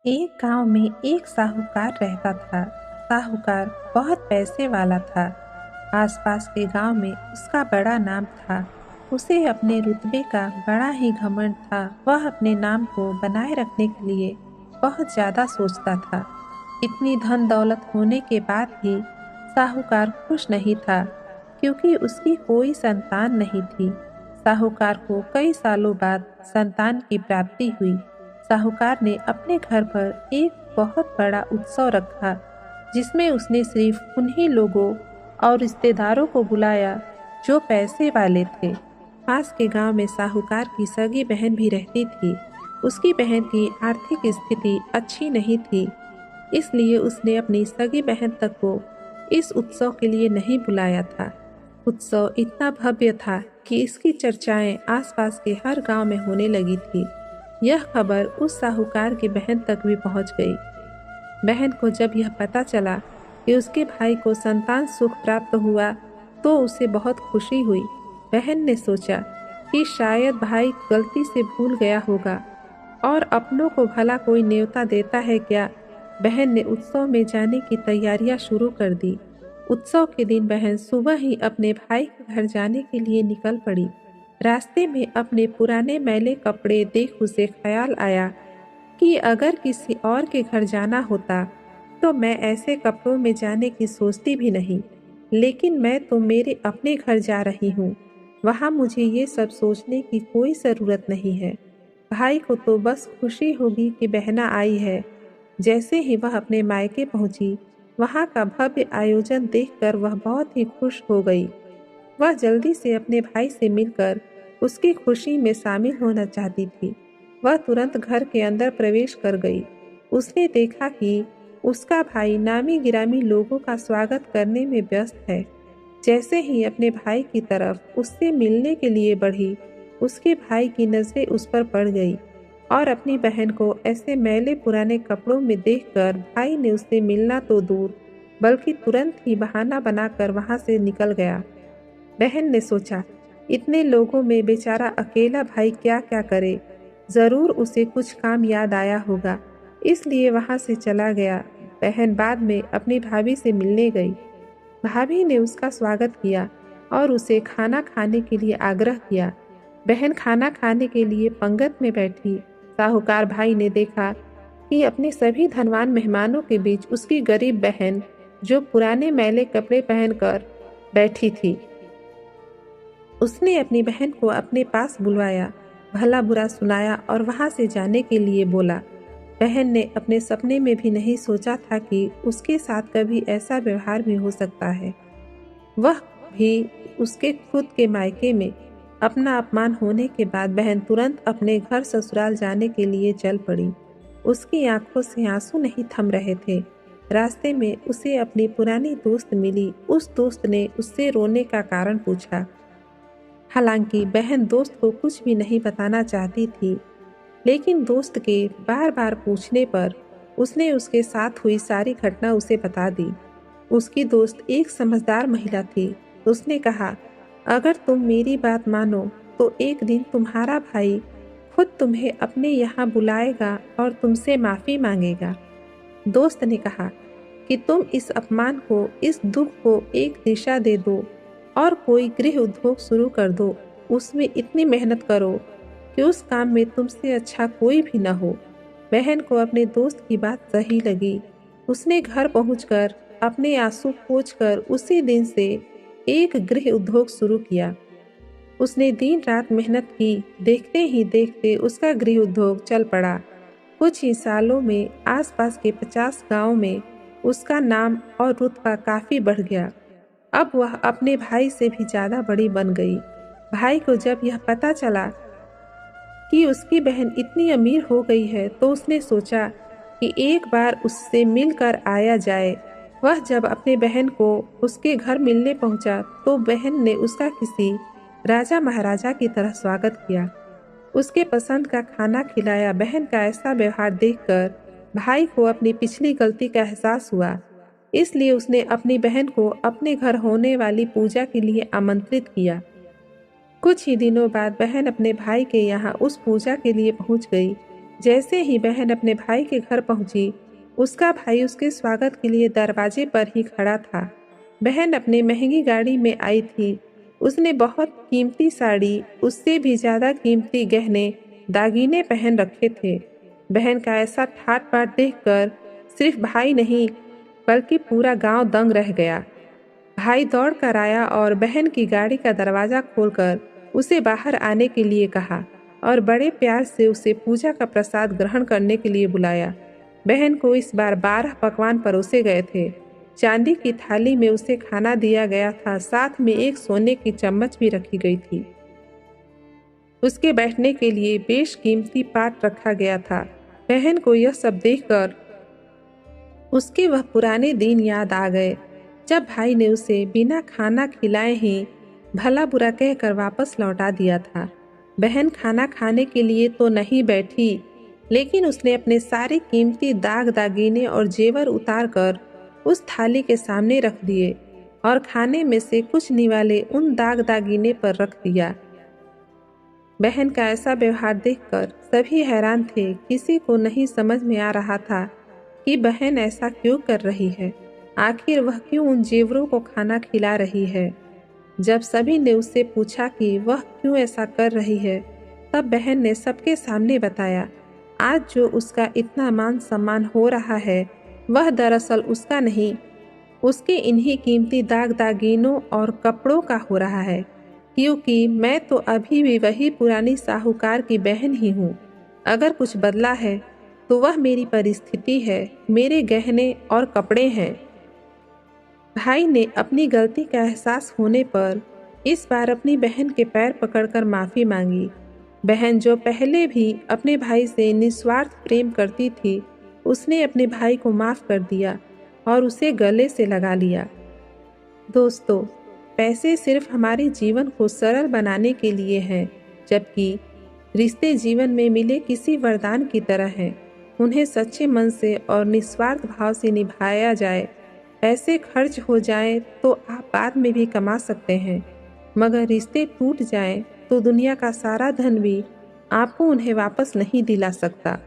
एक गांव में एक साहूकार रहता था। साहूकार बहुत पैसे वाला था। आसपास के गांव में उसका बड़ा नाम था। उसे अपने रुतबे का बड़ा ही घमंड था। वह अपने नाम को बनाए रखने के लिए बहुत ज्यादा सोचता था। इतनी धन दौलत होने के बाद भी साहूकार खुश नहीं था, क्योंकि उसकी कोई संतान नहीं थी। साहूकार को कई सालों बाद संतान की प्राप्ति हुई। साहूकार ने अपने घर पर एक बहुत बड़ा उत्सव रखा, जिसमें उसने सिर्फ उन्हीं लोगों और रिश्तेदारों को बुलाया जो पैसे वाले थे। पास के गांव में साहूकार की सगी बहन भी रहती थी। उसकी बहन की आर्थिक स्थिति अच्छी नहीं थी, इसलिए उसने अपनी सगी बहन तक को इस उत्सव के लिए नहीं बुलाया था। उत्सव इतना भव्य था कि इसकी चर्चाएं आसपास के हर गांव में होने लगी थी। यह खबर उस साहूकार की बहन तक भी पहुंच गई। बहन को जब यह पता चला कि उसके भाई को संतान सुख प्राप्त हुआ, तो उसे बहुत खुशी हुई। बहन ने सोचा कि शायद भाई गलती से भूल गया होगा और अपनों को भला कोई न्योता देता है क्या। बहन ने उत्सव में जाने की तैयारियां शुरू कर दी। उत्सव के दिन बहन सुबह ही अपने भाई के घर जाने के लिए निकल पड़ी। रास्ते में अपने पुराने मैले कपड़े देख उसे ख्याल आया कि अगर किसी और के घर जाना होता तो मैं ऐसे कपड़ों में जाने की सोचती भी नहीं, लेकिन मैं तो मेरे अपने घर जा रही हूँ। वहाँ मुझे ये सब सोचने की कोई ज़रूरत नहीं है। भाई को तो बस खुशी होगी कि बहना आई है। जैसे ही वह अपने मायके पहुंची, वहां का भव्य आयोजन देखकर वह बहुत ही खुश हो गई। वह जल्दी से अपने भाई से मिलकर उसकी खुशी में शामिल होना चाहती थी। वह तुरंत घर के अंदर प्रवेश कर गई। उसने देखा कि उसका भाई नामी गिरामी लोगों का स्वागत करने में व्यस्त है। जैसे ही अपने भाई की तरफ उससे मिलने के लिए बढ़ी, उसके भाई की नजरें उस पर पड़ गई और अपनी बहन को ऐसे मैले पुराने कपड़ों में देखकर भाई ने उससे मिलना तो दूर, बल्कि तुरंत ही बहाना बनाकर वहां से निकल गया। बहन ने सोचा, इतने लोगों में बेचारा अकेला भाई क्या क्या करे। जरूर उसे कुछ काम याद आया होगा, इसलिए वहां से चला गया। बहन बाद में अपनी भाभी से मिलने गई। भाभी ने उसका स्वागत किया और उसे खाना खाने के लिए आग्रह किया। बहन खाना खाने के लिए पंगत में बैठी। साहूकार भाई ने देखा कि अपने सभी धनवान मेहमानों के बीच उसकी गरीब बहन, जो पुराने मैले कपड़े पहनकर बैठी थी। उसने अपनी बहन को अपने पास बुलवाया, भला बुरा सुनाया और वहां से जाने के लिए बोला। बहन ने अपने सपने में भी नहीं सोचा था कि उसके साथ कभी ऐसा व्यवहार भी हो सकता है। वह भी उसके खुद के मायके में। अपना अपमान होने के बाद बहन तुरंत अपने घर ससुराल जाने के लिए चल पड़ी। उसकी आंखों से आंसू नहीं थम रहे थे। रास्ते में उसे अपनी पुरानी दोस्त मिली। उस दोस्त ने उससे रोने का कारण पूछा। हालांकि बहन दोस्त को कुछ भी नहीं बताना चाहती थी, लेकिन दोस्त के बार बार पूछने पर उसने उसके साथ हुई सारी घटना उसे बता दी। उसकी दोस्त एक समझदार महिला थी। उसने कहा, अगर तुम मेरी बात मानो तो एक दिन तुम्हारा भाई खुद तुम्हें अपने यहाँ बुलाएगा और तुमसे माफ़ी मांगेगा। दोस्त ने कहा कि तुम इस अपमान को, इस दुख को एक दिशा दे दो और कोई गृह उद्योग शुरू कर दो। उसमें इतनी मेहनत करो कि उस काम में तुमसे अच्छा कोई भी न हो। बहन को अपने दोस्त की बात सही लगी। उसने घर पहुंचकर अपने आंसू पोंछकर उसी दिन से एक गृह उद्योग शुरू किया। उसने दिन रात मेहनत की। देखते ही देखते उसका गृह उद्योग चल पड़ा। कुछ ही सालों में आसपास के 50 गांवों में उसका नाम और रुतबा काफी बढ़ गया। अब वह अपने भाई से भी ज्यादा बड़ी बन गई। भाई को जब यह पता चला कि उसकी बहन इतनी अमीर हो गई है, तो उसने सोचा कि एक बार उससे मिलकर आया जाए। वह जब अपने बहन को उसके घर मिलने पहुंचा, तो बहन ने उसका किसी राजा महाराजा की तरह स्वागत किया। उसके पसंद का खाना खिलाया। बहन का ऐसा व्यवहार देखकर भाई को अपनी पिछली गलती का एहसास हुआ, इसलिए उसने अपनी बहन को अपने घर होने वाली पूजा के लिए आमंत्रित किया। कुछ ही दिनों बाद बहन अपने भाई के यहाँ उस पूजा के लिए पहुंच गई। जैसे ही बहन अपने भाई के घर पहुंची, उसका भाई उसके स्वागत के लिए दरवाजे पर ही खड़ा था। बहन अपनी महंगी गाड़ी में आई थी। उसने बहुत कीमती साड़ी, उससे भी ज़्यादा कीमती गहने, दागीने पहन रखे थे। बहन का ऐसा ठाट बाट देखकर सिर्फ भाई नहीं बल्कि पूरा गांव दंग रह गया। भाई दौड़ कर आया और बहन की गाड़ी का दरवाज़ा खोलकर उसे बाहर आने के लिए कहा और बड़े प्यार से उसे पूजा का प्रसाद ग्रहण करने के लिए बुलाया। बहन को इस बार 12 पकवान परोसे गए थे। चांदी की थाली में उसे खाना दिया गया था, साथ में एक सोने की चम्मच भी रखी गई थी। उसके बैठने के लिए बेशकीमती पाट रखा गया था। बहन को यह सब देखकर उसके वह पुराने दिन याद आ गए, जब भाई ने उसे बिना खाना खिलाए ही भला बुरा कहकर वापस लौटा दिया था। बहन खाना खाने के लिए तो नहीं बैठी, लेकिन उसने अपने सारे कीमती दाग दागीने और जेवर उतार कर उस थाली के सामने रख दिए और खाने में से कुछ निवाले उन दाग दागीने पर रख दिया। बहन का ऐसा व्यवहार देखकर सभी हैरान थे। किसी को नहीं समझ में आ रहा था कि बहन ऐसा क्यों कर रही है। आखिर वह क्यों उन जेवरों को खाना खिला रही है। जब सभी ने उससे पूछा कि वह क्यों ऐसा कर रही है, तब बहन ने सबके सामने बताया, आज जो उसका इतना मान सम्मान हो रहा है, वह दरअसल उसका नहीं, उसके इन्हीं कीमती दाग दागीनों और कपड़ों का हो रहा है, क्योंकि मैं तो अभी भी वही पुरानी साहूकार की बहन ही हूँ। अगर कुछ बदला है तो वह मेरी परिस्थिति है, मेरे गहने और कपड़े हैं। भाई ने अपनी गलती का एहसास होने पर इस बार अपनी बहन के पैर पकड़कर माफ़ी मांगी। बहन जो पहले भी अपने भाई से निस्वार्थ प्रेम करती थी, उसने अपने भाई को माफ़ कर दिया और उसे गले से लगा लिया। दोस्तों, पैसे सिर्फ हमारे जीवन को सरल बनाने के लिए हैं, जबकि रिश्ते जीवन में मिले किसी वरदान की तरह हैं। उन्हें सच्चे मन से और निस्वार्थ भाव से निभाया जाए। पैसे खर्च हो जाएं तो आप बाद में भी कमा सकते हैं, मगर रिश्ते टूट जाएं तो दुनिया का सारा धन भी आपको उन्हें वापस नहीं दिला सकता।